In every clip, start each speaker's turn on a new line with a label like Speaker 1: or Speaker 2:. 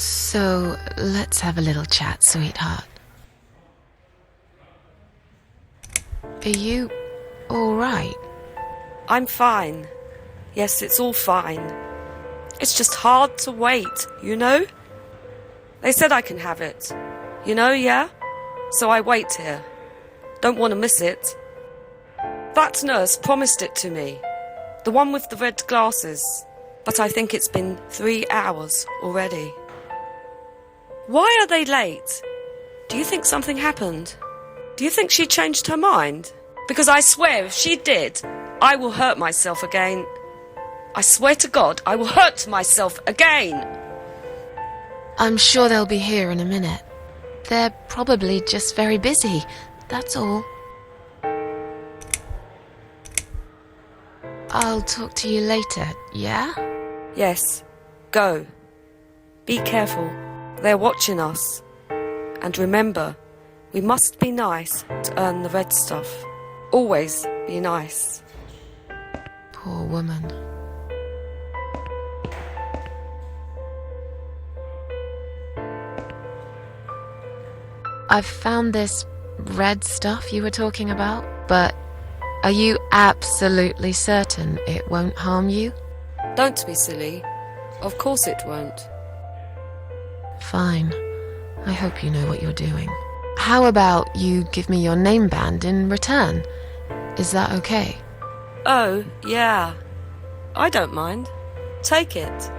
Speaker 1: So, let's have a little chat, sweetheart. Are you all right?
Speaker 2: I'm fine. Yes, it's all fine. It's just hard to wait, you know? They said I can have it. You know, yeah? So I wait here. Don't want to miss it. That nurse promised it to me. The one with the red glasses. But I think it's been 3 hours already. Why are they late? Do you think something happened? Do you think she changed her mind? Because I swear if she did, I will hurt myself again. I swear to God, I will hurt myself again.
Speaker 1: I'm sure they'll be here in a minute. They're probably just very busy, that's all. I'll talk to you later, yeah?
Speaker 2: Yes, go. Be careful. They're watching us. And remember, we must be nice to earn the red stuff. Always be nice.
Speaker 1: Poor woman. I've found this red stuff you were talking about, but are you absolutely certain it won't harm you?
Speaker 2: Don't be silly. Of course it won't.
Speaker 1: Fine. I hope you know what you're doing. How about you give me your name band in return? Is that okay?
Speaker 2: Oh, yeah. I don't mind. Take it.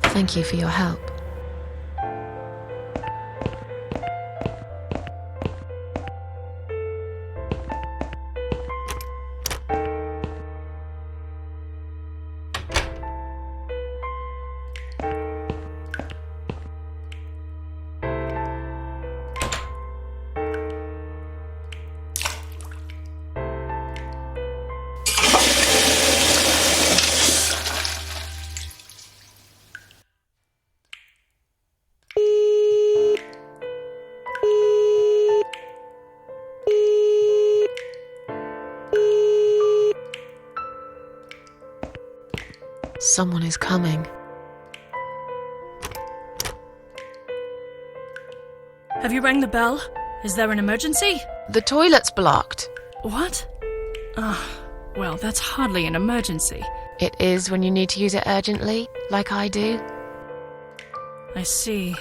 Speaker 1: Thank you for your help. Someone is coming.
Speaker 3: Have you rang the bell? Is there an emergency?
Speaker 1: The toilet's blocked.
Speaker 3: What? Well, that's hardly an emergency.
Speaker 1: It is when you need to use it urgently, like I do.
Speaker 3: I see.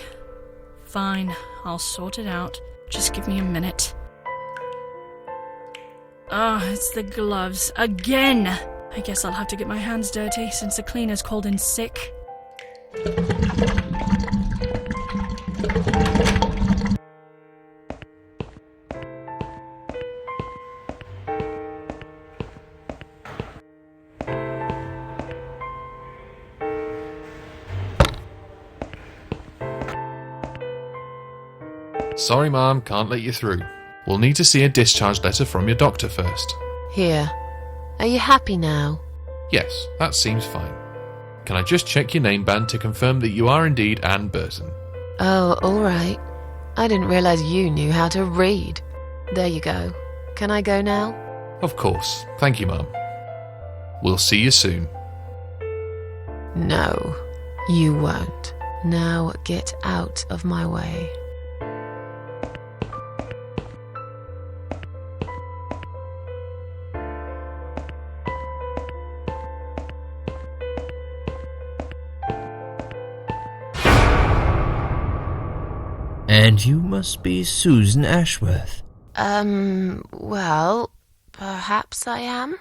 Speaker 3: Fine, I'll sort it out. Just give me a minute. It's the gloves. Again! I guess I'll have to get my hands dirty since the cleaner's called in sick.
Speaker 4: Sorry, Ma'am, can't let you through. We'll need to see a discharge letter from your doctor first.
Speaker 1: Here. Are you happy now?
Speaker 4: Yes, that seems fine. Can I just check your name band to confirm that you are indeed Anne Burton?
Speaker 1: Oh, all right. I didn't realize you knew how to read. There you go. Can I go now?
Speaker 4: Of course. Thank you, Ma'am. We'll see you soon.
Speaker 1: No, you won't. Now get out of my way.
Speaker 5: And you must be Susan Ashworth.
Speaker 1: Well, perhaps I am.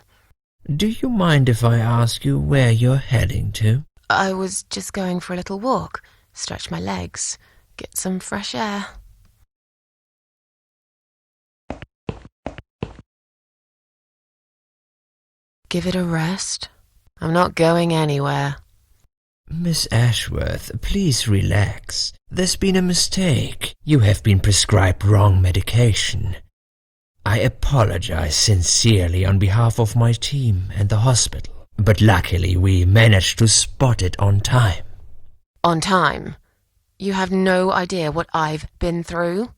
Speaker 5: Do you mind if I ask you where you're heading to?
Speaker 1: I was just going for a little walk, stretch my legs, get some fresh air. Give it a rest. I'm not going anywhere.
Speaker 5: Miss Ashworth, please relax. There's been a mistake. You have been prescribed wrong medication. I apologize sincerely on behalf of my team and the hospital, but luckily we managed to spot it on time.
Speaker 1: On time? You have no idea what I've been through?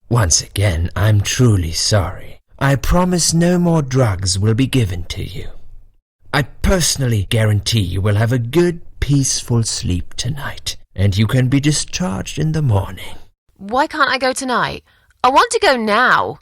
Speaker 5: Once again, I'm truly sorry. I promise no more drugs will be given to you. I personally guarantee you will have a good, peaceful sleep tonight, and you can be discharged in the morning.
Speaker 1: Why can't I go tonight? I want to go now.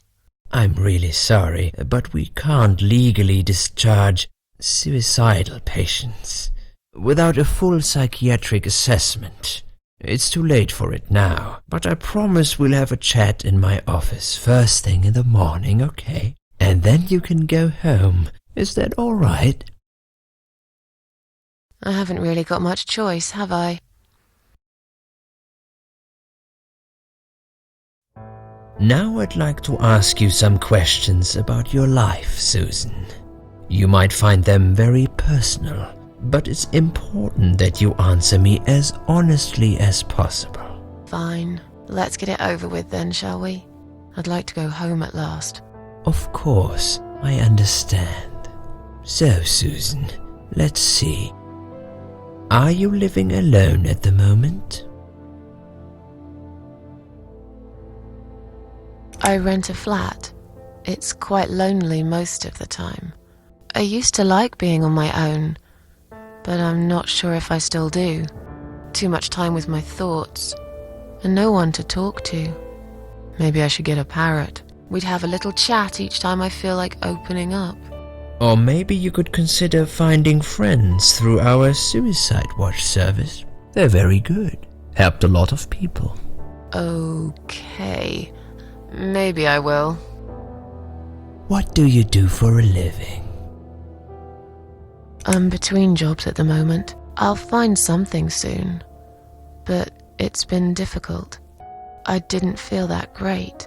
Speaker 5: I'm really sorry, but we can't legally discharge suicidal patients without a full psychiatric assessment. It's too late for it now, but I promise we'll have a chat in my office first thing in the morning, okay? And then you can go home. Is that all right?
Speaker 1: I haven't really got much choice, have I?
Speaker 5: Now I'd like to ask you some questions about your life, Susan. You might find them very personal, but it's important that you answer me as honestly as possible.
Speaker 1: Fine. Let's get it over with then, shall we? I'd like to go home at last.
Speaker 5: Of course, I understand. So, Susan, let's see. Are you living alone at the moment?
Speaker 1: I rent a flat. It's quite lonely most of the time. I used to like being on my own, but I'm not sure if I still do. Too much time with my thoughts, and no one to talk to. Maybe I should get a parrot. We'd have a little chat each time I feel like opening up.
Speaker 5: Or maybe you could consider finding friends through our Suicide Watch service. They're very good. Helped a lot of people.
Speaker 1: Okay. Maybe I will.
Speaker 5: What do you do for a living?
Speaker 1: I'm between jobs at the moment. I'll find something soon. But it's been difficult. I didn't feel that great.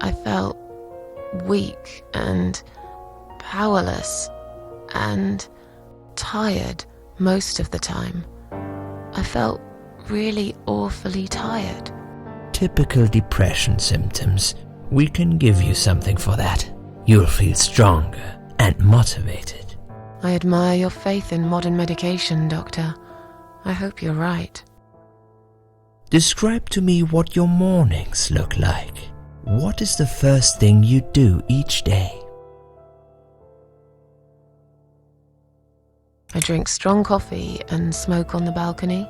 Speaker 1: I felt weak and powerless and tired most of the time. I felt really awfully tired.
Speaker 5: Typical depression symptoms. We can give you something for that. You'll feel stronger and motivated.
Speaker 1: I admire your faith in modern medication, Doctor. I hope you're right.
Speaker 5: Describe to me what your mornings look like. What is the first thing you do each day?
Speaker 1: I drink strong coffee and smoke on the balcony.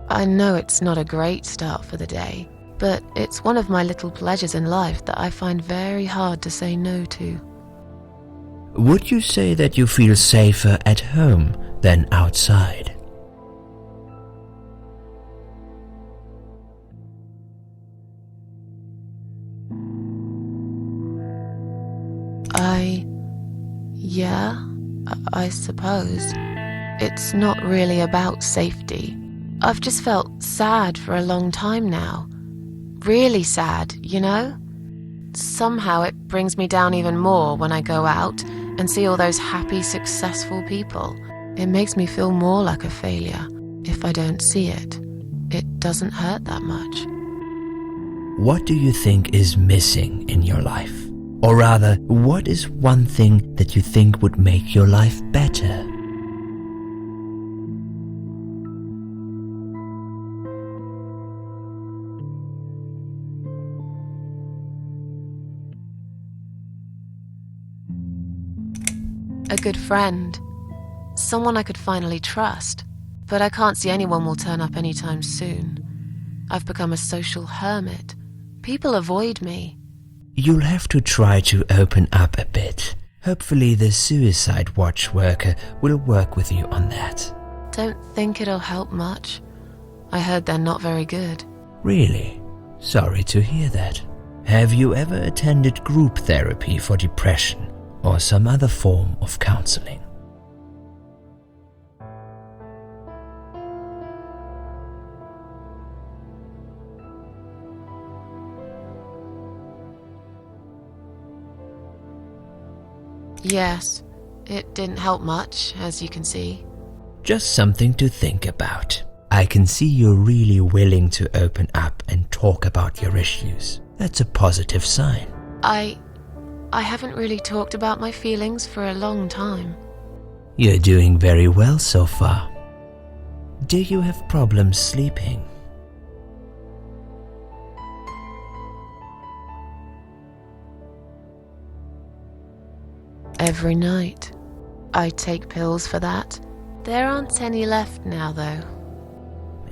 Speaker 1: I know it's not a great start for the day, but it's one of my little pleasures in life that I find very hard to say no to.
Speaker 5: Would you say that you feel safer at home than outside?
Speaker 1: I suppose. It's not really about safety. I've just felt sad for a long time now. Really sad, you know? Somehow it brings me down even more when I go out and see all those happy, successful people. It makes me feel more like a failure. If I don't see it, it doesn't hurt that much.
Speaker 5: What do you think is missing in your life? Or rather, what is one thing that you think would make your life better?
Speaker 1: A good friend. Someone I could finally trust. But I can't see anyone will turn up anytime soon. I've become a social hermit. People avoid me.
Speaker 5: You'll have to try to open up a bit. Hopefully the Suicide Watch worker will work with you on that.
Speaker 1: Don't think it'll help much. I heard they're not very good.
Speaker 5: Really? Sorry to hear that. Have you ever attended group therapy for depression or some other form of counseling?
Speaker 1: Yes, it didn't help much, as you can see.
Speaker 5: Just something to think about. I can see you're really willing to open up and talk about your issues. That's a positive sign.
Speaker 1: I haven't really talked about my feelings for a long time.
Speaker 5: You're doing very well so far. Do you have problems sleeping?
Speaker 1: Every night. I take pills for that. There aren't any left now, though.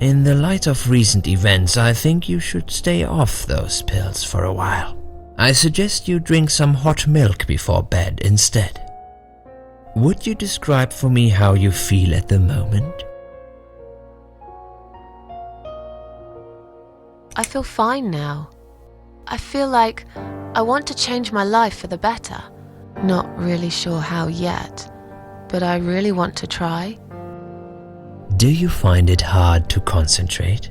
Speaker 5: In the light of recent events, I think you should stay off those pills for a while. I suggest you drink some hot milk before bed instead. Would you describe for me how you feel at the moment?
Speaker 1: I feel fine now. I feel like I want to change my life for the better. Not really sure how yet, but I really want to try.
Speaker 5: Do you find it hard to concentrate?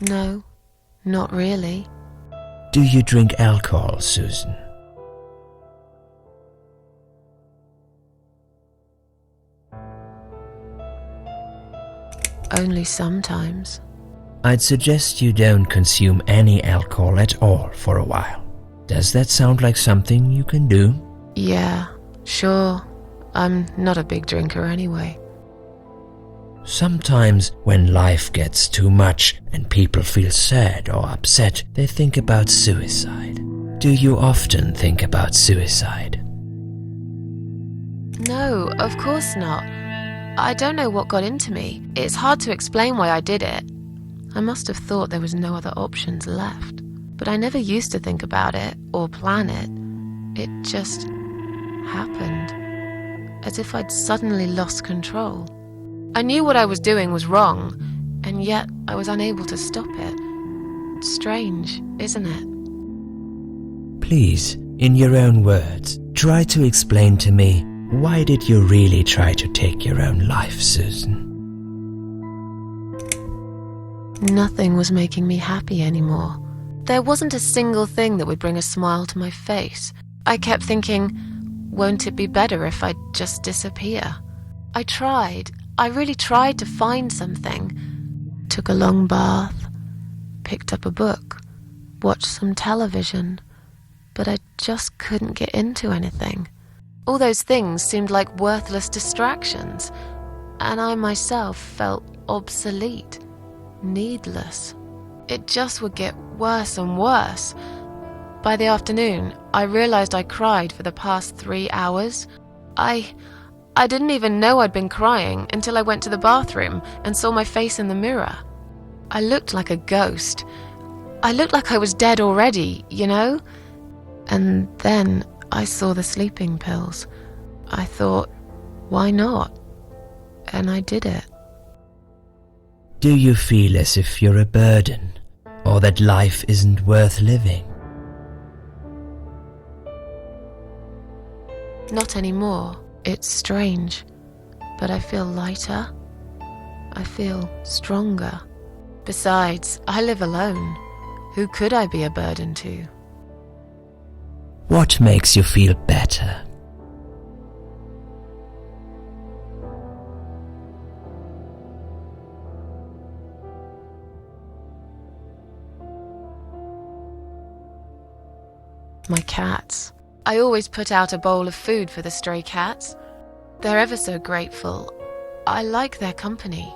Speaker 1: No, not really.
Speaker 5: Do you drink alcohol, Susan?
Speaker 1: Only sometimes.
Speaker 5: I'd suggest you don't consume any alcohol at all for a while. Does that sound like something you can do?
Speaker 1: Yeah, sure. I'm not a big drinker anyway.
Speaker 5: Sometimes when life gets too much and people feel sad or upset, they think about suicide. Do you often think about suicide?
Speaker 1: No, of course not. I don't know what got into me. It's hard to explain why I did it. I must have thought there was no other options left. But I never used to think about it or plan it. It just happened. As if I'd suddenly lost control. I knew what I was doing was wrong, and yet I was unable to stop it. Strange, isn't it?
Speaker 5: Please, in your own words, try to explain to me, why did you really try to take your own life, Susan?
Speaker 1: Nothing was making me happy anymore. There wasn't a single thing that would bring a smile to my face. I kept thinking, won't it be better if I'd just disappear? I tried. I really tried to find something. Took a long bath, picked up a book, watched some television, but I just couldn't get into anything. All those things seemed like worthless distractions, and I myself felt obsolete, needless. It just would get worse and worse. By the afternoon, I realized I cried for the past 3 hours. I didn't even know I'd been crying until I went to the bathroom and saw my face in the mirror. I looked like a ghost. I looked like I was dead already, you know? And then I saw the sleeping pills. I thought, why not? And I did it.
Speaker 5: Do you feel as if you're a burden, or that life isn't worth living?
Speaker 1: Not anymore. It's strange, but I feel lighter. I feel stronger. Besides, I live alone. Who could I be a burden to?
Speaker 5: What makes you feel better?
Speaker 1: My cats. I always put out a bowl of food for the stray cats. They're ever so grateful. I like their company.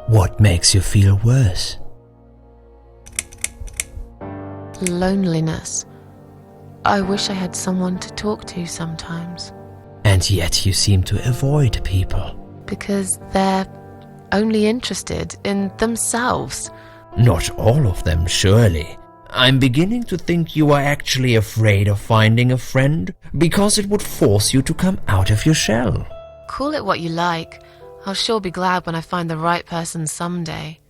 Speaker 5: What makes you feel worse?
Speaker 1: Loneliness. I wish I had someone to talk to sometimes.
Speaker 5: And yet you seem to avoid people.
Speaker 1: Because they're only interested in themselves.
Speaker 5: Not all of them, surely. I'm beginning to think you are actually afraid of finding a friend because it would force you to come out of your shell.
Speaker 1: Call it what you like. I'll sure be glad when I find the right person someday.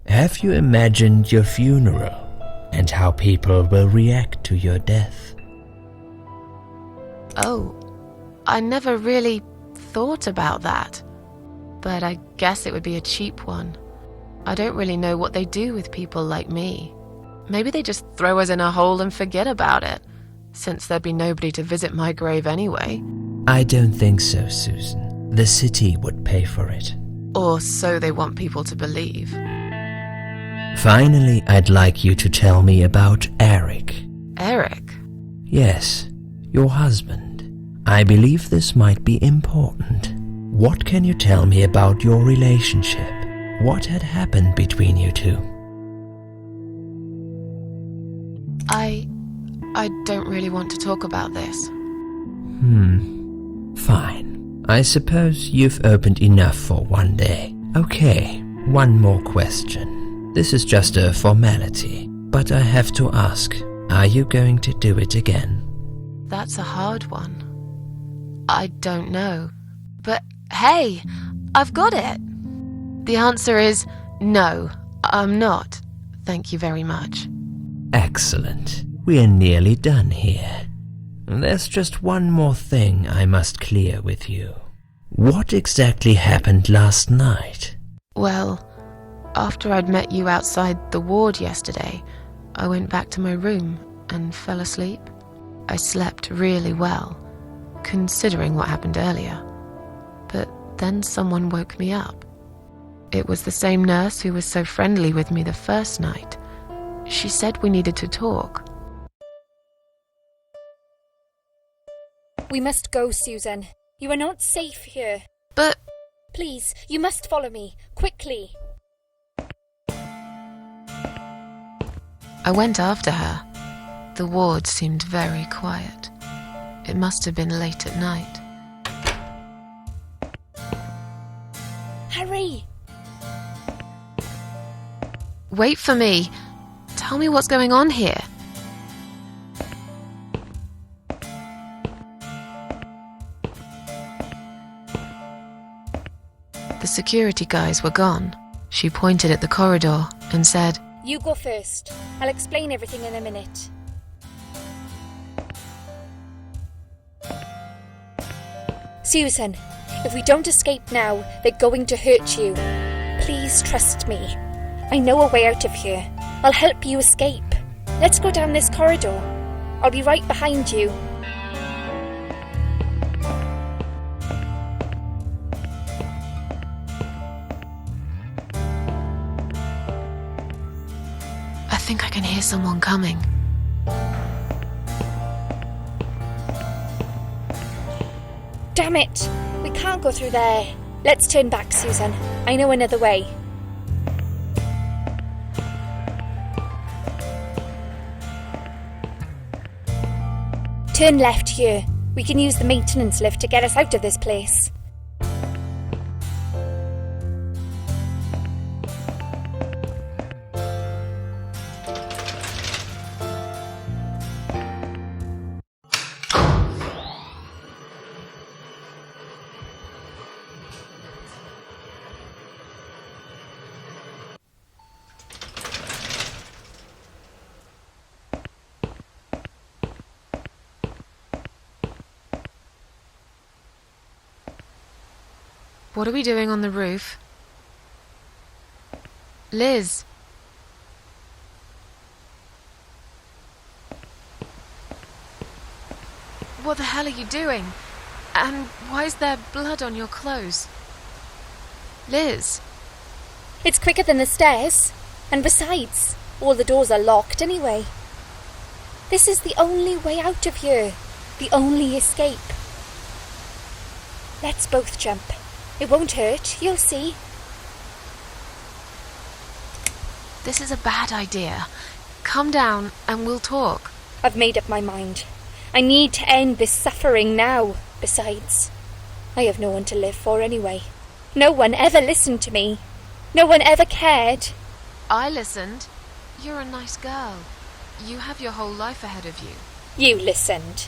Speaker 5: Have you imagined your funeral and how people will react to your death?
Speaker 1: Oh, I never really thought about that. But I guess it would be a cheap one. I don't really know what they do with people like me. Maybe they just throw us in a hole and forget about it, since there'd be nobody to visit my grave anyway.
Speaker 5: I don't think so, Susan. The city would pay for it.
Speaker 1: Or so they want people to believe.
Speaker 5: Finally, I'd like you to tell me about Eric.
Speaker 1: Eric?
Speaker 5: Yes, your husband. I believe this might be important. What can you tell me about your relationship? What had happened between you two?
Speaker 1: I don't really want to talk about this.
Speaker 5: Fine. I suppose you've opened enough for one day. Okay, one more question. This is just a formality, but I have to ask, are you going to do it again?
Speaker 1: That's a hard one. I don't know. But hey, I've got it. The answer is no, I'm not. Thank you very much.
Speaker 5: Excellent. We're nearly done here. There's just one more thing I must clear with you. What exactly happened last night?
Speaker 1: Well, after I'd met you outside the ward yesterday, I went back to my room and fell asleep. I slept really well, considering what happened earlier. But then someone woke me up. It was the same nurse who was so friendly with me the first night. She said we needed to talk.
Speaker 6: We must go, Susan. You are not safe here.
Speaker 1: But
Speaker 6: Please, you must follow me, quickly.
Speaker 1: I went after her. The ward seemed very quiet. It must have been late at night.
Speaker 6: Hurry!
Speaker 1: Wait for me. Tell me what's going on here. The security guys were gone. She pointed at the corridor and said,
Speaker 6: You go first. I'll explain everything in a minute. Susan, if we don't escape now, they're going to hurt you. Please trust me. I know a way out of here. I'll help you escape. Let's go down this corridor. I'll be right behind you.
Speaker 1: I think I can hear someone coming.
Speaker 6: Damn it! We can't go through there. Let's turn back, Susan. I know another way. Turn left here. We can use the maintenance lift to get us out of this place.
Speaker 1: What are we doing on the roof? Liz. What the hell are you doing? And why is there blood on your clothes? Liz.
Speaker 6: It's quicker than the stairs. And besides, all the doors are locked anyway. This is the only way out of here. The only escape. Let's both jump. It won't hurt, you'll see.
Speaker 1: This is a bad idea. Come down and we'll talk.
Speaker 6: I've made up my mind. I need to end this suffering now. Besides, I have no one to live for anyway. No one ever listened to me. No one ever cared.
Speaker 1: I listened. You're a nice girl. You have your whole life ahead of you.
Speaker 6: You listened.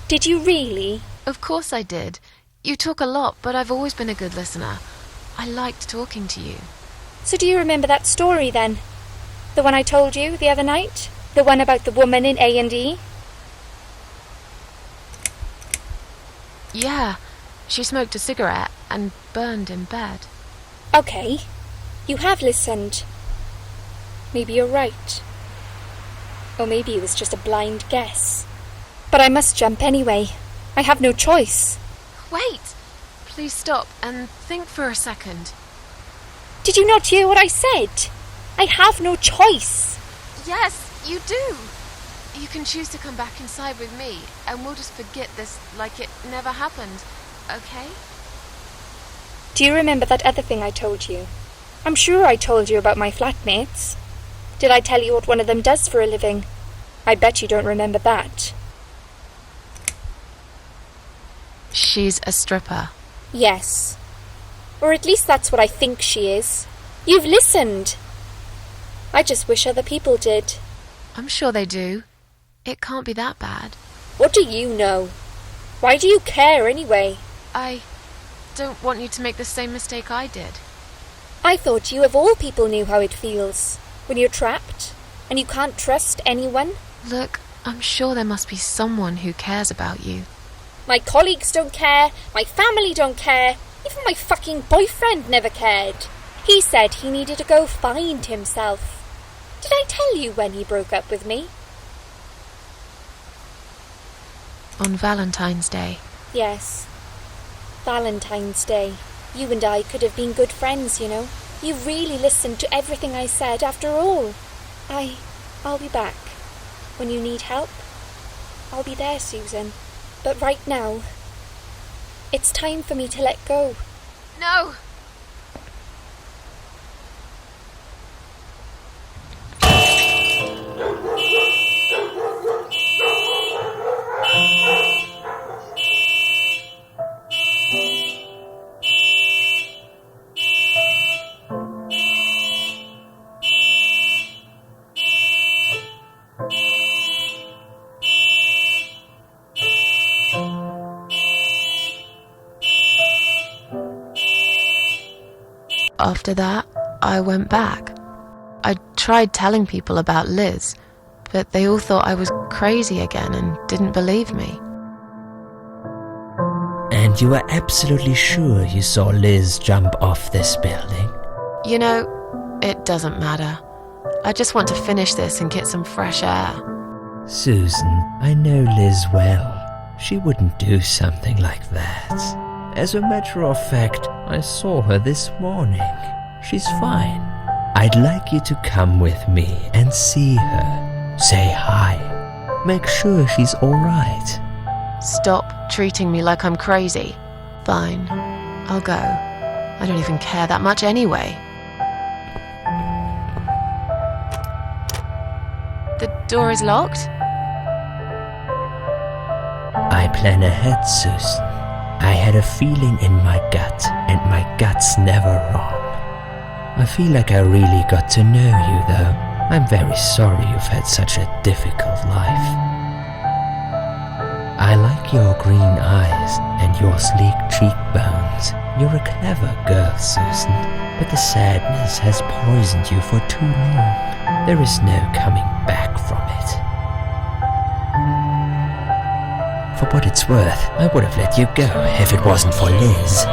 Speaker 6: Did you really?
Speaker 1: Of course I did. You talk a lot, but I've always been a good listener. I liked talking to you.
Speaker 6: So do you remember that story then? The one I told you the other night? The one about the woman in A&E?
Speaker 1: Yeah, she smoked a cigarette and burned in bed.
Speaker 6: Okay, you have listened. Maybe you're right. Or maybe it was just a blind guess. But I must jump anyway. I have no choice.
Speaker 1: Wait! Please stop and think for a second.
Speaker 6: Did you not hear what I said? I have no choice.
Speaker 1: Yes, you do. You can choose to come back inside with me, and we'll just forget this like it never happened, okay?
Speaker 6: Do you remember that other thing I told you? I'm sure I told you about my flatmates. Did I tell you what one of them does for a living? I bet you don't remember that.
Speaker 1: She's a stripper.
Speaker 6: Yes. Or at least that's what I think she is. You've listened. I just wish other people did.
Speaker 1: I'm sure they do. It can't be that bad.
Speaker 6: What do you know? Why do you care anyway?
Speaker 1: I don't want you to make the same mistake I did.
Speaker 6: I thought you of all people knew how it feels when you're trapped and you can't trust anyone.
Speaker 1: Look, I'm sure there must be someone who cares about you.
Speaker 6: My colleagues don't care, my family don't care, even my fucking boyfriend never cared. He said he needed to go find himself. Did I tell you when he broke up with me?
Speaker 1: On Valentine's Day.
Speaker 6: Yes. Valentine's Day. You and I could have been good friends, you know. You really listened to everything I said after all. I'll be back. When you need help, I'll be there, Susan. But right now, it's time for me to let go.
Speaker 1: No! After that, I went back. I tried telling people about Liz, but they all thought I was crazy again and didn't believe me.
Speaker 5: And you are absolutely sure you saw Liz jump off this building?
Speaker 1: You know, it doesn't matter. I just want to finish this and get some fresh air.
Speaker 5: Susan, I know Liz well. She wouldn't do something like that. As a matter of fact, I saw her this morning. She's fine. I'd like you to come with me and see her. Say hi. Make sure she's alright.
Speaker 1: Stop treating me like I'm crazy. Fine, I'll go. I don't even care that much anyway. The door is locked?
Speaker 5: I plan ahead, Susan. I had a feeling in my gut, and my gut's never wrong. I feel like I really got to know you, though. I'm very sorry you've had such a difficult life. I like your green eyes and your sleek cheekbones. You're a clever girl, Susan, but the sadness has poisoned you for too long. There is no coming back from it. For what it's worth, I would have let you go if it wasn't for Liz.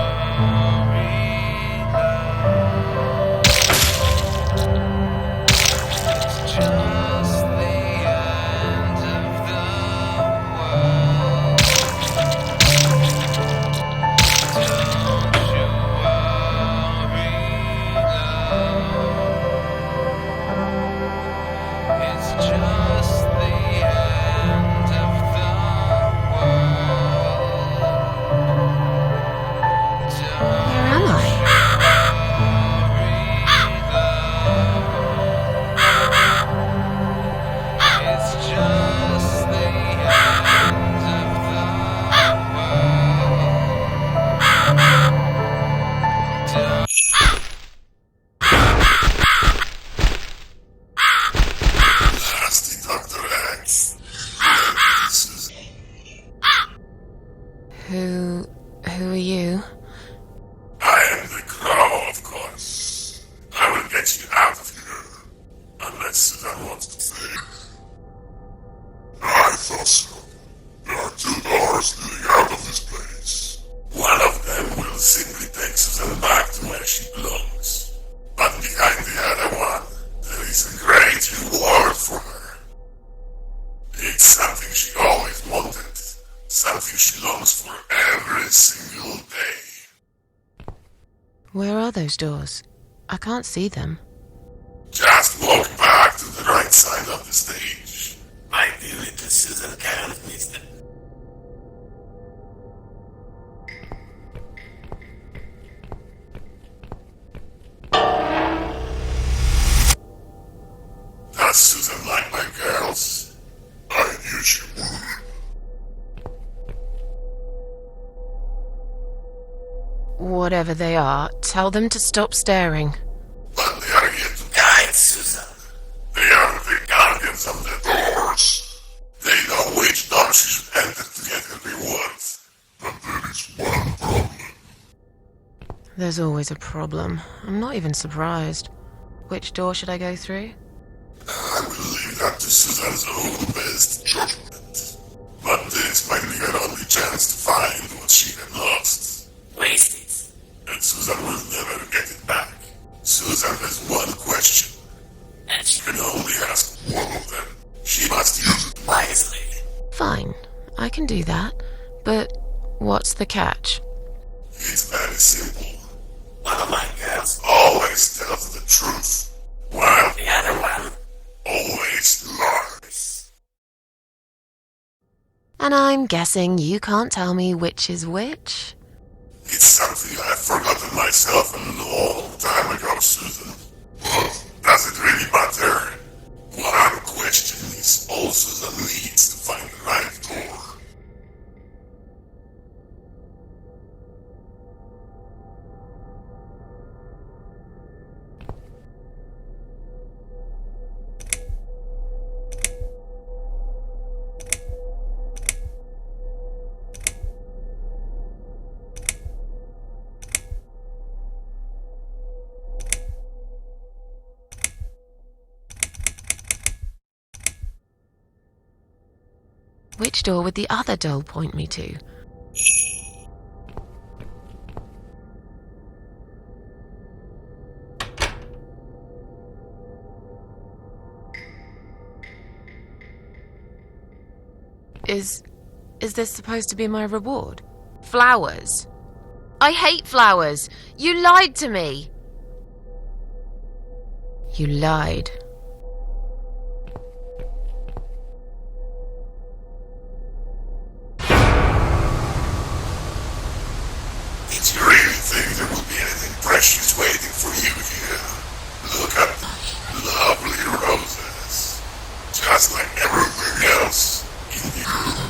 Speaker 1: Who are you?
Speaker 7: I am the Crow, of course. I will get you out of here. Unless Susan wants to stay. I thought so. There are 2 doors leading out of this place. One of them will simply take Susan back to where she belongs. But behind the other one, there is a great reward for her. It's something she always wanted. Something she longs for every single day.
Speaker 1: Where are those doors? I can't see them.
Speaker 7: Just walk back to the right side of the stage. My beautiful Susan can't miss them. Does Susan like my girls?
Speaker 1: Whatever they are, tell them to stop staring.
Speaker 7: But they are here to guide, Susan. They are the guardians of the doors. They know which door she should enter to get her rewards. But there is one problem.
Speaker 1: There's always a problem. I'm not even surprised. Which door should I go through?
Speaker 7: I will leave that to Susan's own best judgment. But this might be her only chance to find what she had lost. Waste it. And Susan will never get it back. Susan has one question. And she can only ask one of them. She must use it wisely.
Speaker 1: Fine, I can do that. But what's the catch?
Speaker 7: It's very simple. One of my girls always tells the truth, while the other one always lies.
Speaker 1: And I'm guessing you can't tell me which is which?
Speaker 7: It's something I've forgotten myself a long time ago, Susan. But does it really matter? One question is all Susan needs to find the right door.
Speaker 1: Which door would the other doll point me to? Is this supposed to be my reward? Flowers? I hate flowers! You lied to me! You lied.
Speaker 7: Did you really think there would be anything precious waiting for you here? Look at the lovely roses. Just like everything else in the room.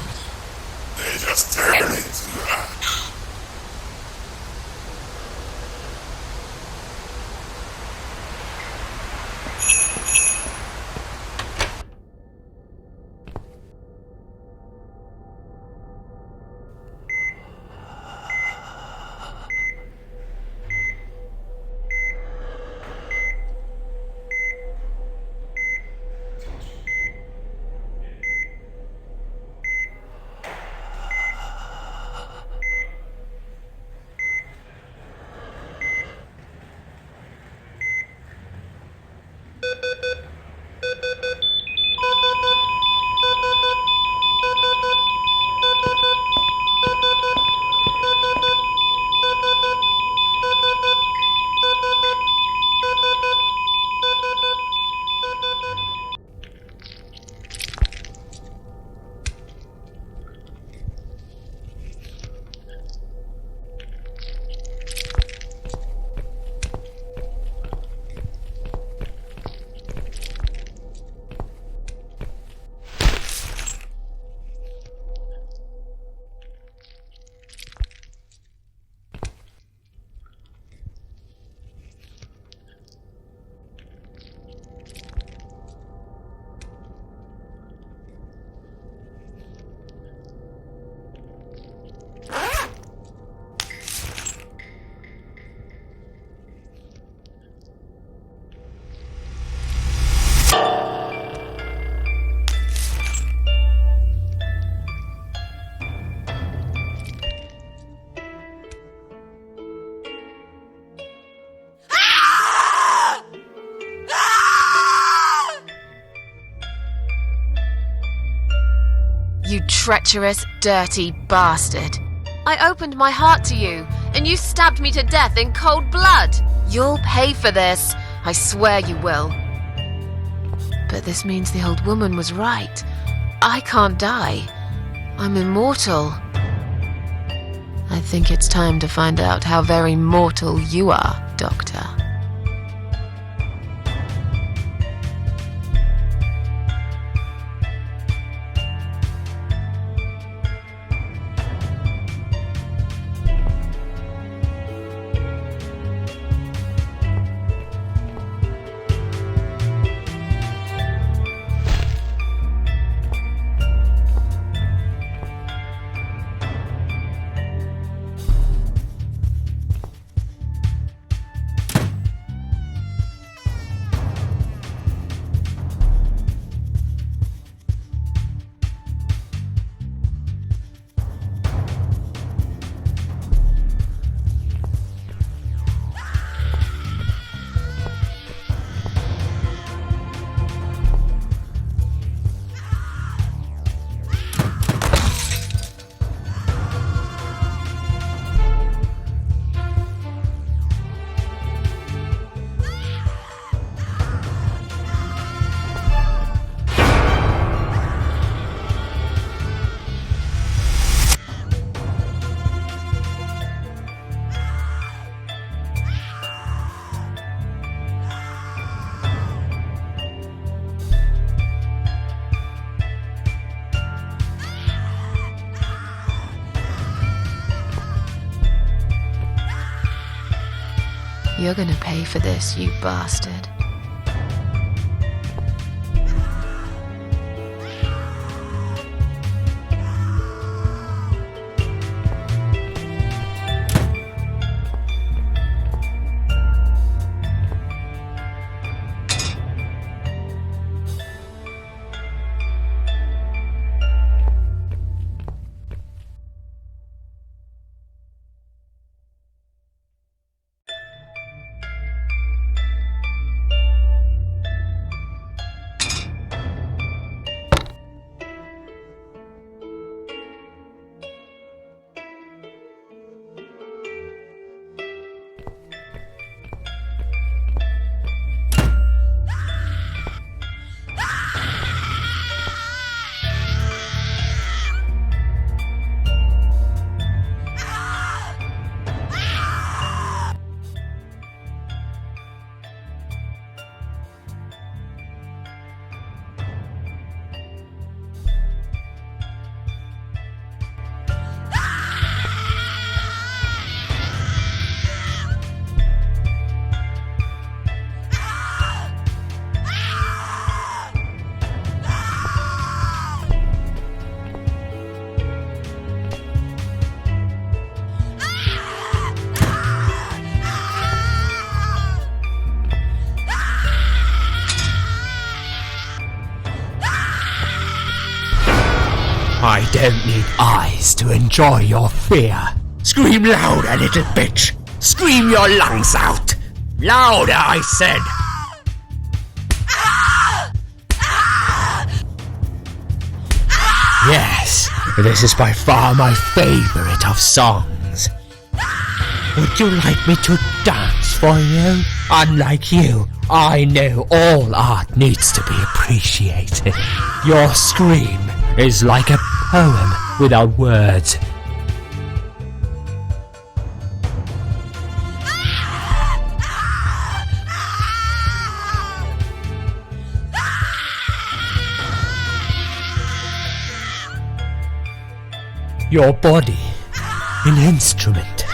Speaker 7: They just turn into ash.
Speaker 1: You treacherous, dirty bastard. I opened my heart to you, and you stabbed me to death in cold blood. You'll pay for this. I swear you will. But this means the old woman was right. I can't die. I'm immortal. I think it's time to find out how very mortal you are, Doctor. You're gonna pay for this, you bastard.
Speaker 5: I don't need eyes to enjoy your fear. Scream louder, little bitch! Scream your lungs out! Louder, I said! Yes, this is by far my favorite of songs. Would you like me to dance for you? Unlike you, I know all art needs to be appreciated. Your scream is like a poem without words. Your body, an instrument.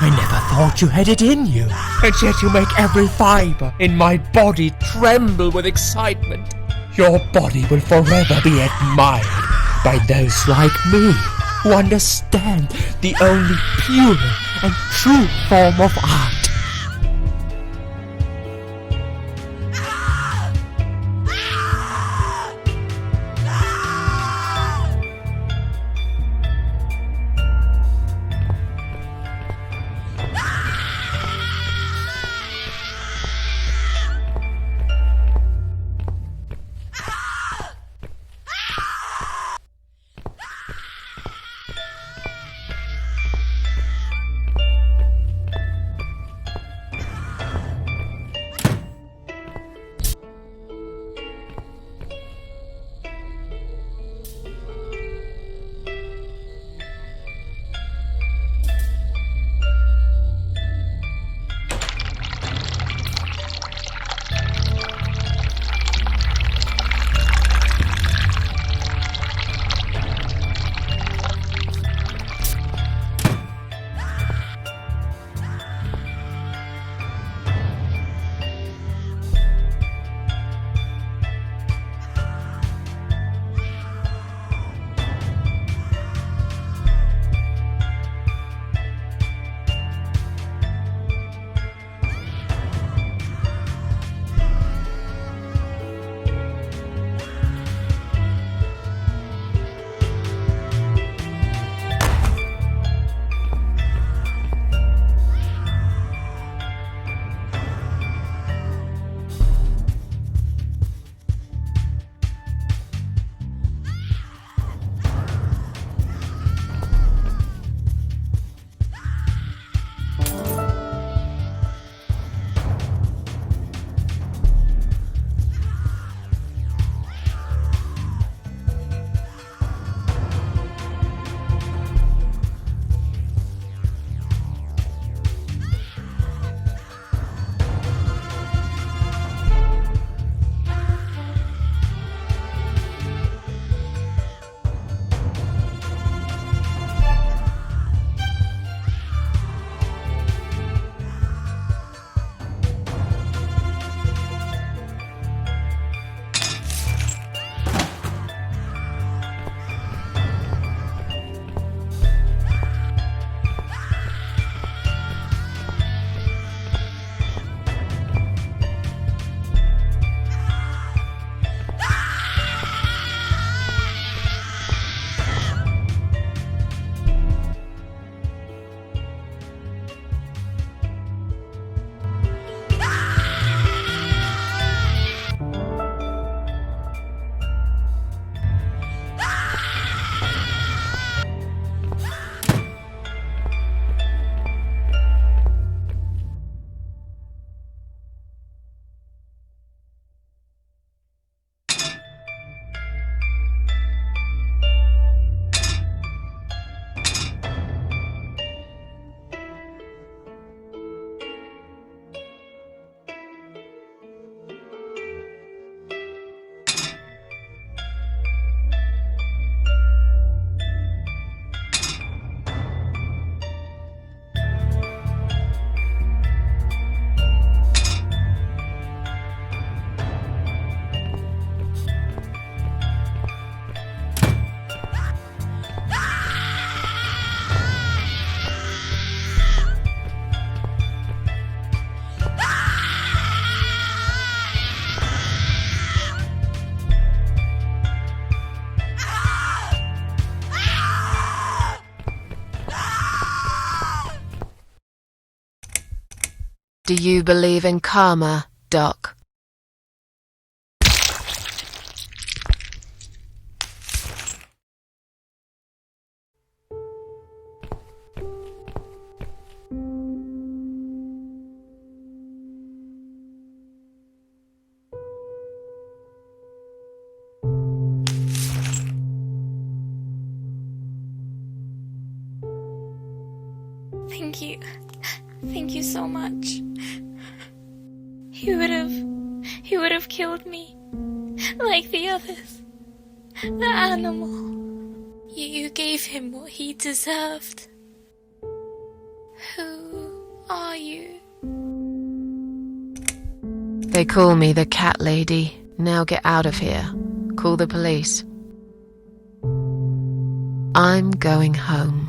Speaker 5: I never thought you had it in you, and yet you make every fibre in my body tremble with excitement. Your body will forever be admired by those like me, who understand the only pure and true form of art.
Speaker 1: Do you believe in karma, Doc?
Speaker 8: Thank you. Thank you so much. He would have killed me. Like the others. The animal. You gave him what he deserved. Who are you?
Speaker 1: They call me the cat lady. Now get out of here. Call the police. I'm going home.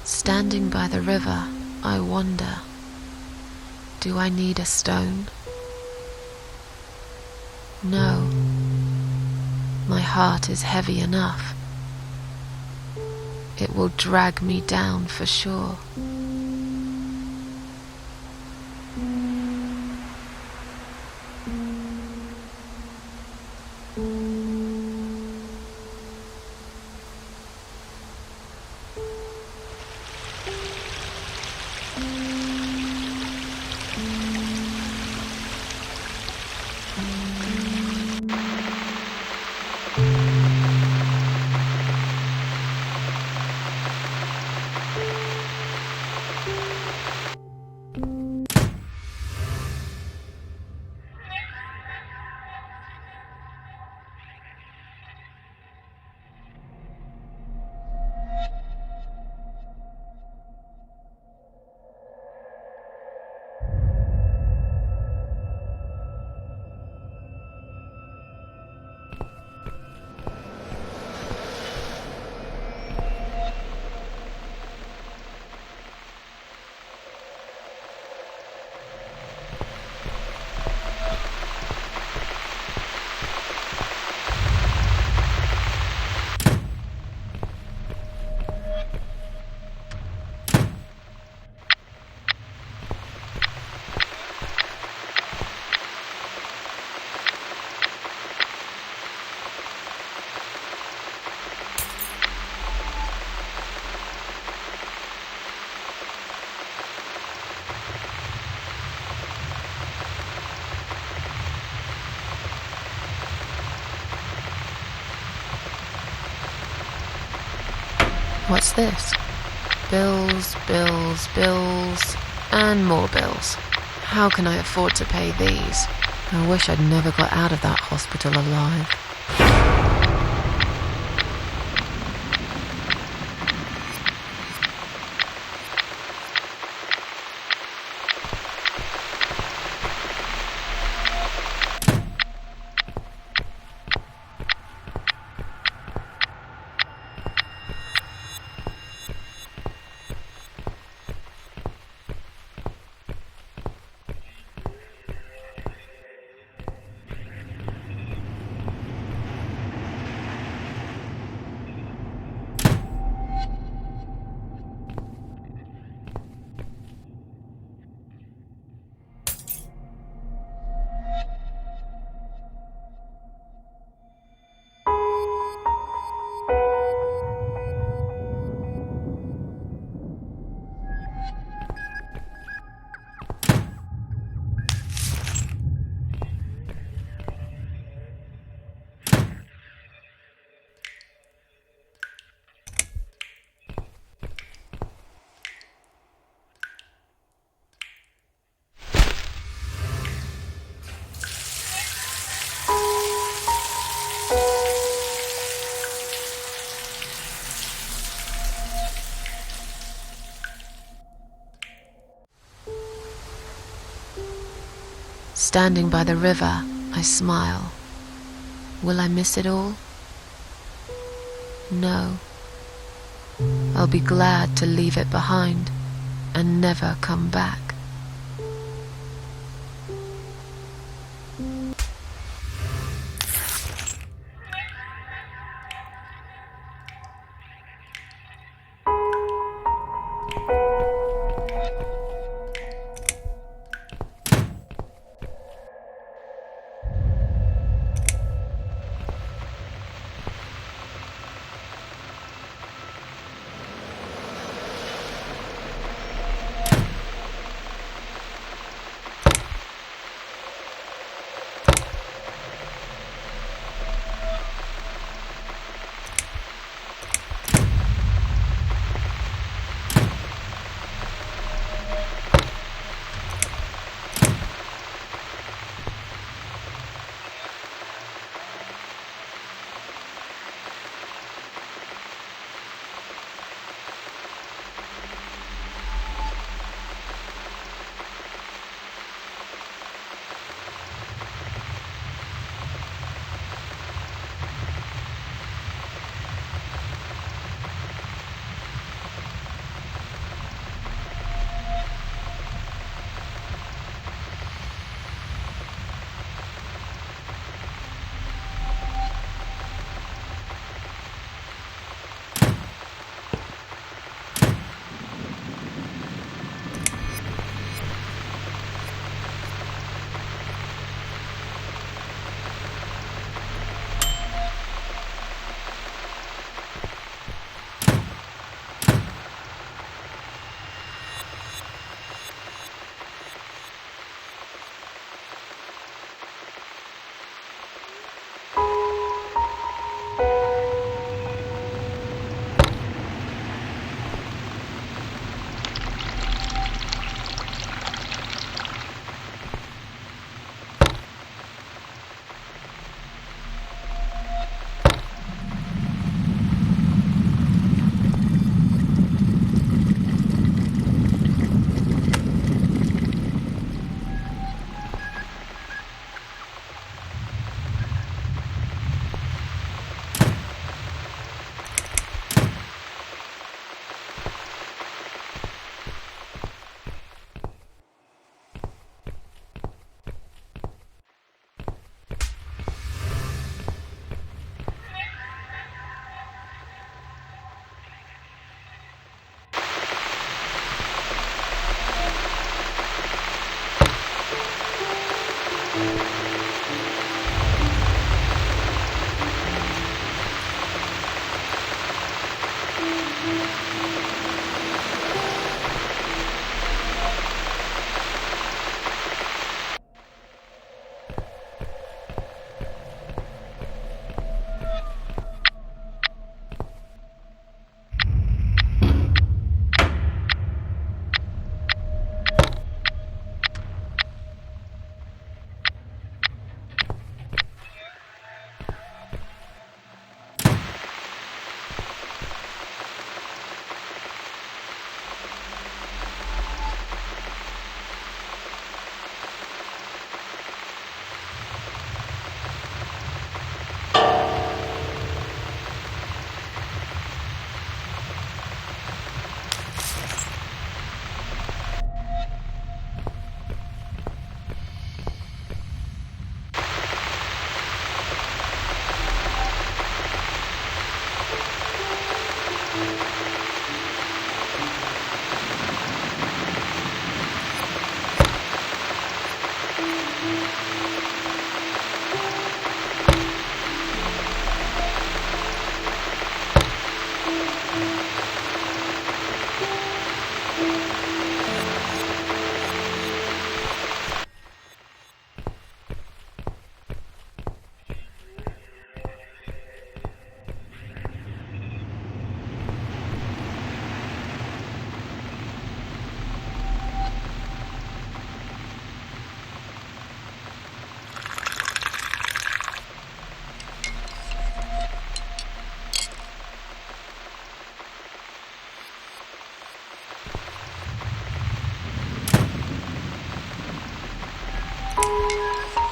Speaker 1: Standing by the river, I wonder, do I need a stone? No, my heart is heavy enough. It will drag me down for sure. What's this? Bills, bills, bills, and more bills. How can I afford to pay these? I wish I'd never got out of that hospital alive. Standing by the river, I smile. Will I miss it all? No. I'll be glad to leave it behind and never come back.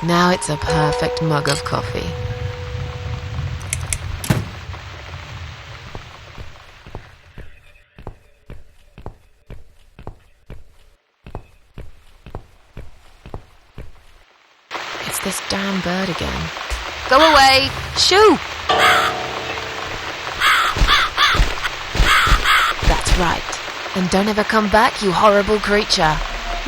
Speaker 1: Now it's a perfect mug of coffee. this damn bird again. Go away! Shoo! That's right. And don't ever come back, you horrible creature.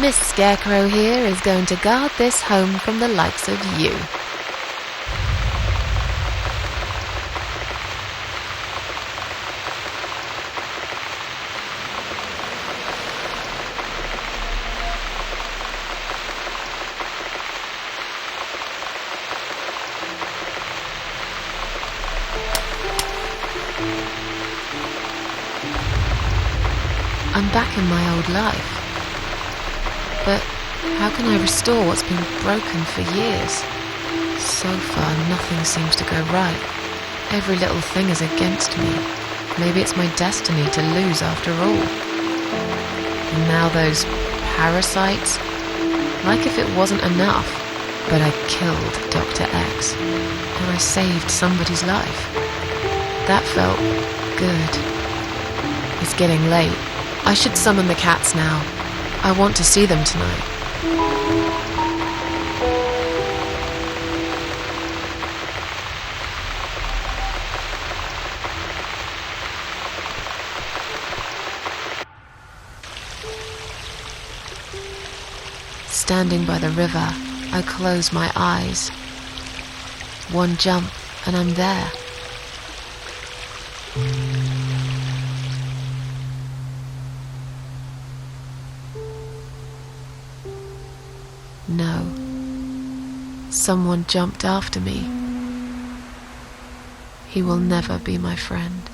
Speaker 1: Miss Scarecrow here is going to guard this home from the likes of you. I'm back in my old life. But how can I restore what's been broken for years? So far, nothing seems to go right. Every little thing is against me. Maybe it's my destiny to lose after all. And now those parasites. Like if it wasn't enough. But I killed Dr. X. And I saved somebody's life. That felt good. It's getting late. I should summon the cats now. I want to see them tonight. Standing by the river, I close my eyes. One jump and I'm there. No. Someone jumped after me. He will never be my friend.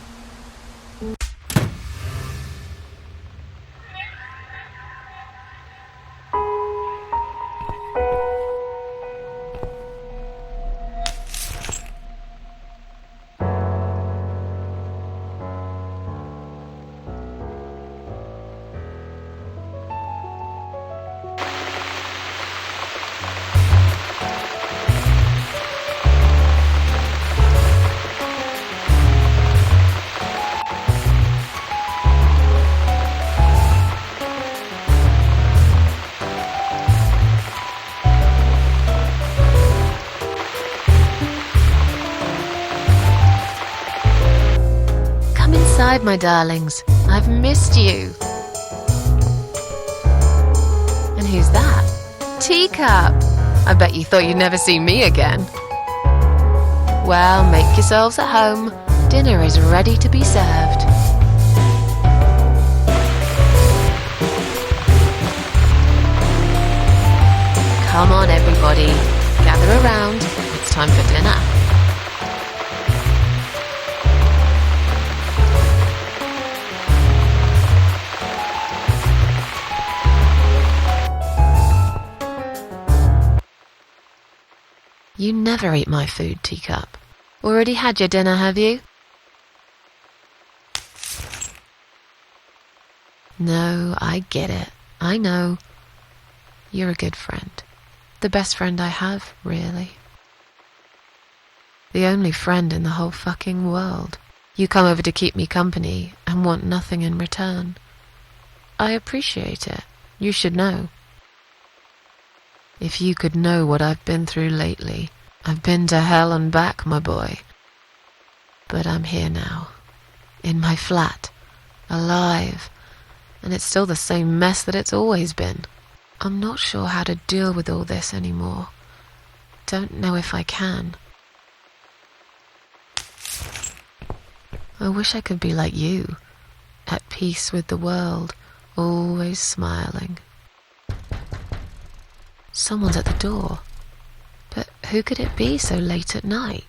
Speaker 1: Inside, my darlings. I've missed you. And who's that? Teacup. I bet you thought you'd never see me again. Well, make yourselves at home. Dinner is ready to be served. Come on, everybody. Gather around. It's time for dinner. You never eat my food, Teacup. Already had your dinner, have you? No, I get it. I know. You're a good friend. The best friend I have, really. The only friend in the whole fucking world. You come over to keep me company and want nothing in return. I appreciate it. You should know. If you could know what I've been through lately. I've been to hell and back, my boy. But I'm here now. In my flat. Alive. And it's still the same mess that it's always been. I'm not sure how to deal with all this anymore. Don't know if I can. I wish I could be like you. At peace with the world. Always smiling. Someone's at the door. But who could it be so late at night?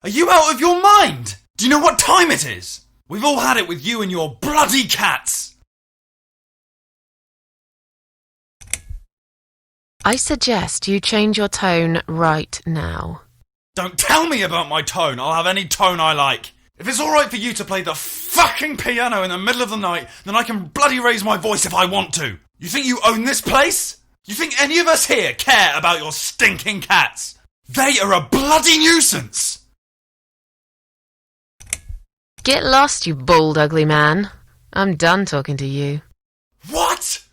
Speaker 9: Are you out of your mind? Do you know what time it is? We've all had it with you and your bloody cats!
Speaker 1: I suggest you change your tone right now.
Speaker 9: Don't tell me about my tone. I'll have any tone I like. If it's alright for you to play the fucking piano in the middle of the night, then I can bloody raise my voice if I want to. You think you own this place? You think any of us here care about your stinking cats? They are a bloody nuisance!
Speaker 1: Get lost, you bald, ugly man. I'm done talking to you.
Speaker 9: What?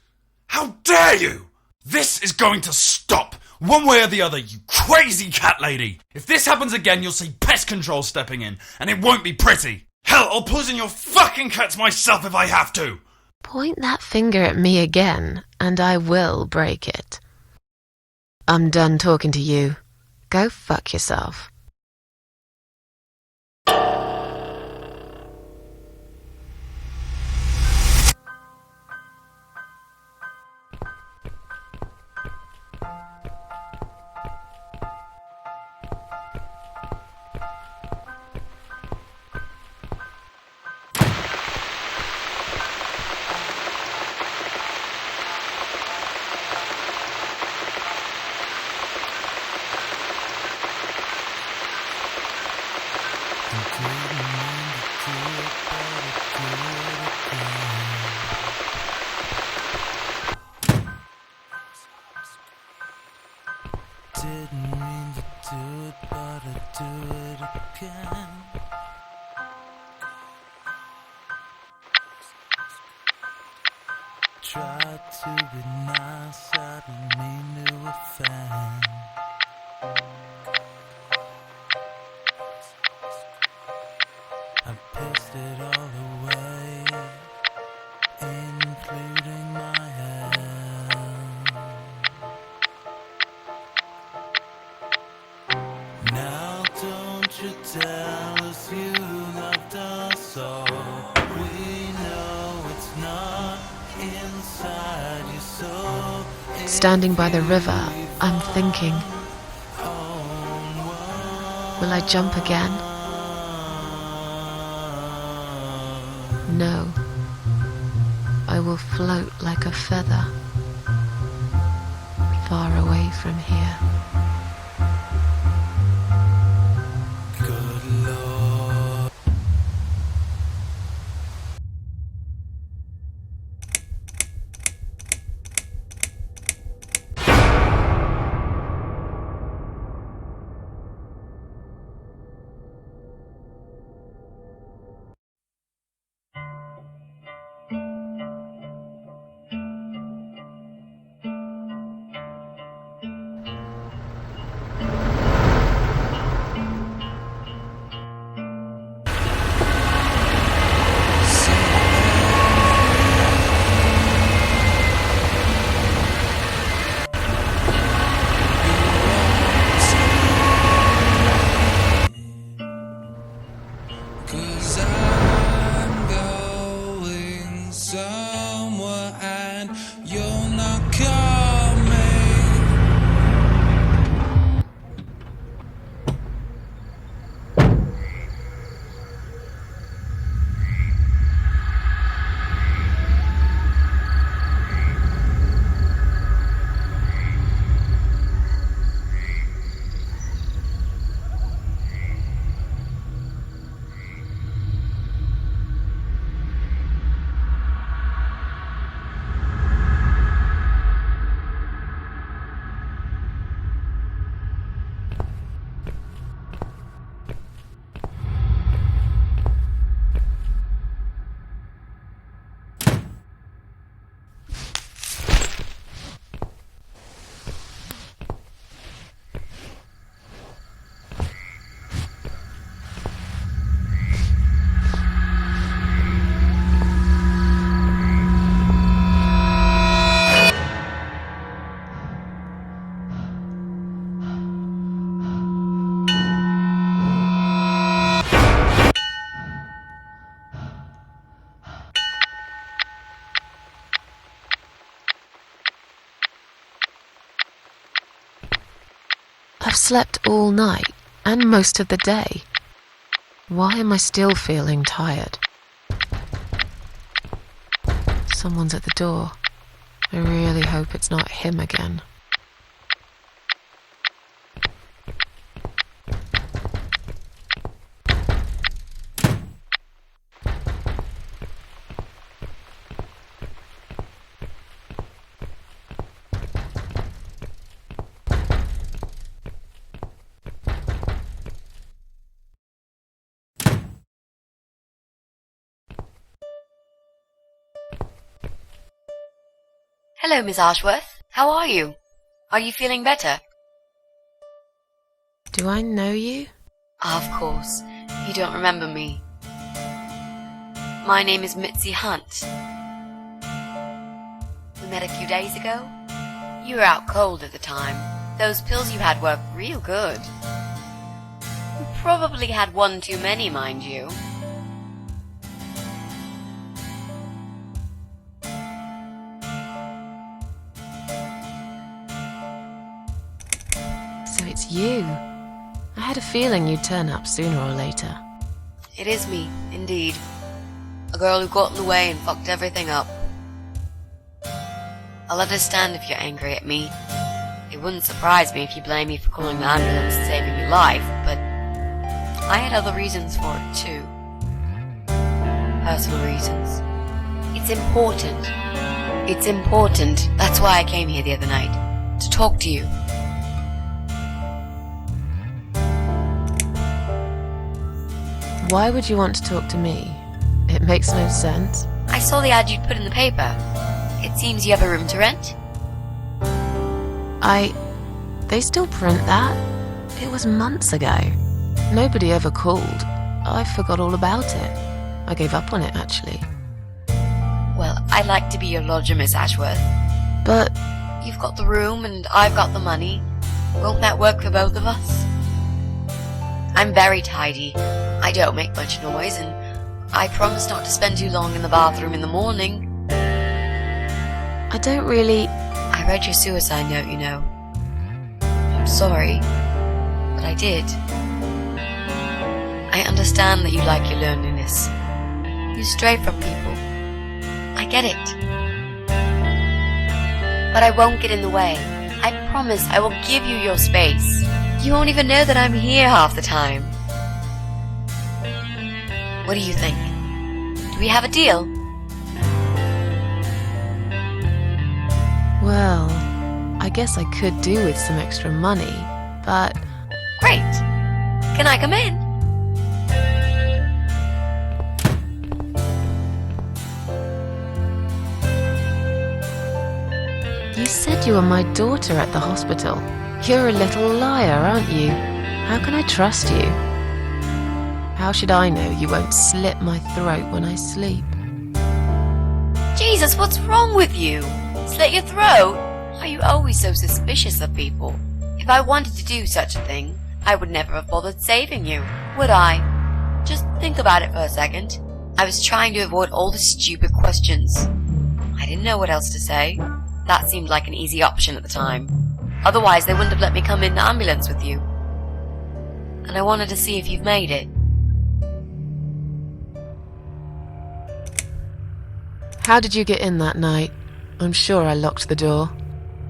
Speaker 9: How dare you? This is going to stop, one way or the other, you crazy cat lady. If this happens again, you'll see pest control stepping in, and it won't be pretty. Hell, I'll poison your fucking cats myself if I have to.
Speaker 1: Point that finger at me again, and I will break it. I'm done talking to you. Go fuck yourself.
Speaker 10: Didn't mean to do it, but I do it again. Tried to be nice, I didn't mean to offend. I pissed it all away, including my hand. Now don't you tell us you loved us all. We know it's not inside your soul.
Speaker 1: Standing by the river, I'm thinking, will I jump again? No. I will float like a feather, far away from here.
Speaker 10: Good Lord.
Speaker 1: I've slept all night and most of the day. Why am I still feeling tired? Someone's at the door. I really hope it's not him again.
Speaker 11: Hello, Miss Ashworth. How are you? Are you feeling better?
Speaker 1: Do I know you?
Speaker 11: Of course. You don't remember me. My name is Mitzi Hunt. We met a few days ago. You were out cold at the time. Those pills you had were real good. You probably had one too many, mind you.
Speaker 1: So it's you. I had a feeling you'd turn up sooner or later.
Speaker 11: It is me, indeed. A girl who got in the way and fucked everything up. I'll understand if you're angry at me. It wouldn't surprise me if you blame me for calling the ambulance and saving your life, but I had other reasons for it too. Personal reasons. It's important. It's important. That's why I came here the other night. To talk to you.
Speaker 1: Why would you want to talk to me? It makes no sense.
Speaker 11: I saw the ad you'd put in the paper. It seems you have a room to rent.
Speaker 1: They still print that? It was months ago. Nobody ever called. I forgot all about it. I gave up on it, actually.
Speaker 11: Well, I'd like to be your lodger, Miss Ashworth.
Speaker 1: But
Speaker 11: you've got the room and I've got the money. Won't that work for both of us? I'm very tidy. I don't make much noise, and I promise not to spend too long in the bathroom in the morning.
Speaker 1: I don't really...
Speaker 11: I read your suicide note, you know. I'm sorry, but I did. I understand that you like your loneliness. You stray from people. I get it. But I won't get in the way. I promise I will give you your space. You won't even know that I'm here half the time. What do you think? Do we have a deal?
Speaker 1: Well, I guess I could do with some extra money, but...
Speaker 11: Great! Can I come in?
Speaker 1: You said you were my daughter at the hospital. You're a little liar, aren't you? How can I trust you? How should I know you won't slit my throat when I sleep?
Speaker 11: Jesus, what's wrong with you? Slit your throat? Are you always so suspicious of people? If I wanted to do such a thing, I would never have bothered saving you, would I? Just think about it for a second. I was trying to avoid all the stupid questions. I didn't know what else to say. That seemed like an easy option at the time. Otherwise, they wouldn't have let me come in the ambulance with you. And I wanted to see if you've made it.
Speaker 1: How did you get in that night? I'm sure I locked the door.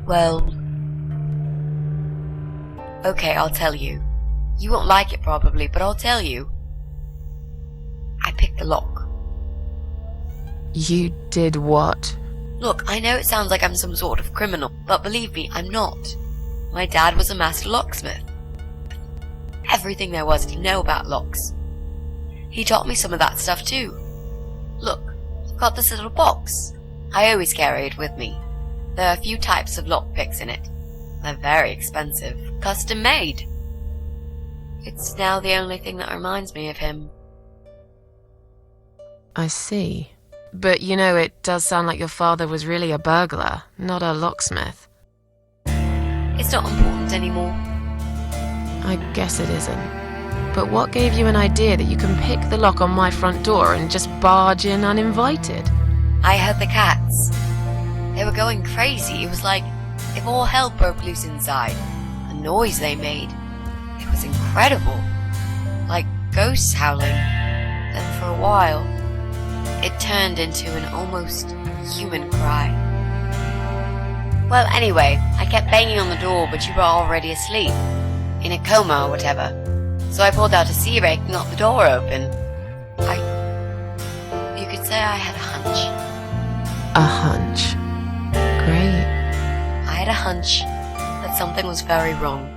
Speaker 11: Well... Okay, I'll tell you. You won't like it probably, but I'll tell you. I picked the lock.
Speaker 1: You did what?
Speaker 11: Look, I know it sounds like I'm some sort of criminal, but believe me, I'm not. My dad was a master locksmith. Everything there was to know about locks. He taught me some of that stuff too. Look, I've got this little box. I always carry it with me. There are a few types of lockpicks in it. They're very expensive, custom made. It's now the only thing that reminds me of him.
Speaker 1: I see. But you know, it does sound like your father was really a burglar, not a locksmith.
Speaker 11: It's not important anymore.
Speaker 1: I guess it isn't. But what gave you an idea that you can pick the lock on my front door and just barge in uninvited?
Speaker 11: I heard the cats. They were going crazy. It was like if all hell broke loose inside. The noise they made. It was incredible. Like ghosts howling. Then for a while, it turned into an almost human cry. Well, anyway, I kept banging on the door, but you were already asleep. In a coma or whatever. So I pulled out a sea rake and got the door open. You could say I had a hunch.
Speaker 1: A hunch. Great.
Speaker 11: I had a hunch that something was very wrong.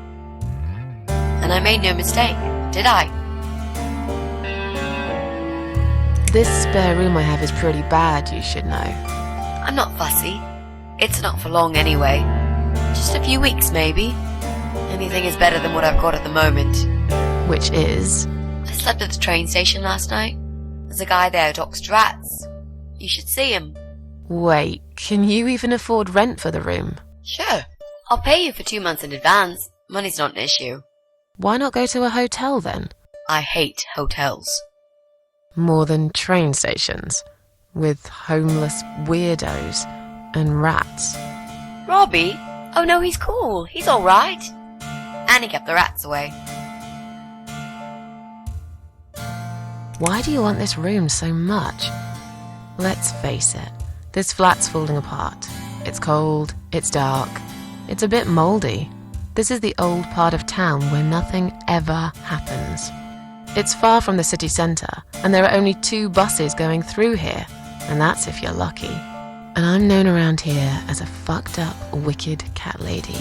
Speaker 11: And I made no mistake, did I?
Speaker 1: This spare room I have is pretty bad, you should know.
Speaker 11: I'm not fussy. It's not for long anyway. Just a few weeks, maybe. Anything is better than what I've got at the moment.
Speaker 1: Which is?
Speaker 11: I slept at the train station last night. There's a guy there who talks to rats. You should see him.
Speaker 1: Wait, can you even afford rent for the room?
Speaker 11: Sure. I'll pay you for 2 months in advance. Money's not an issue.
Speaker 1: Why not go to a hotel then?
Speaker 11: I hate hotels.
Speaker 1: More than train stations, with homeless weirdos and rats.
Speaker 11: Robbie? Oh no, he's cool. He's alright. And he kept the rats away.
Speaker 1: Why do you want this room so much? Let's face it, this flat's falling apart. It's cold, it's dark, it's a bit mouldy. This is the old part of town where nothing ever happens. It's far from the city centre, and there are only 2 buses going through here, and that's if you're lucky. And I'm known around here as a fucked up, wicked cat lady.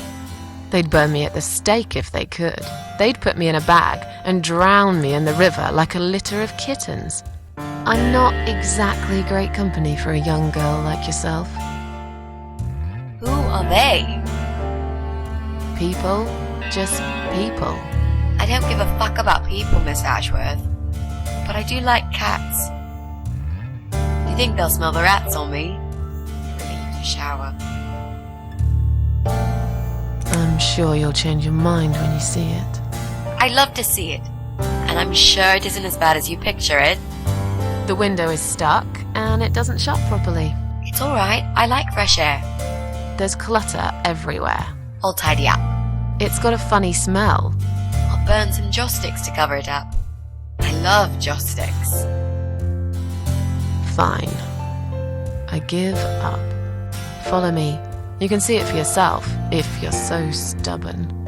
Speaker 1: They'd burn me at the stake if they could. They'd put me in a bag and drown me in the river like a litter of kittens. I'm not exactly great company for a young girl like yourself.
Speaker 11: Who are they?
Speaker 1: People, just people.
Speaker 11: I don't give a fuck about people, Miss Ashworth. But I do like cats. Do you think they'll smell the rats on me? I really need to shower.
Speaker 1: I'm sure you'll change your mind when you see it.
Speaker 11: I'd love to see it. And I'm sure it isn't as bad as you picture it.
Speaker 1: The window is stuck, and it doesn't shut properly.
Speaker 11: It's alright, I like fresh air.
Speaker 1: There's clutter everywhere.
Speaker 11: I'll tidy up.
Speaker 1: It's got a funny smell.
Speaker 11: I'll burn some joss sticks to cover it up. I love joss sticks.
Speaker 1: Fine. I give up. Follow me. You can see it for yourself, if you're so stubborn.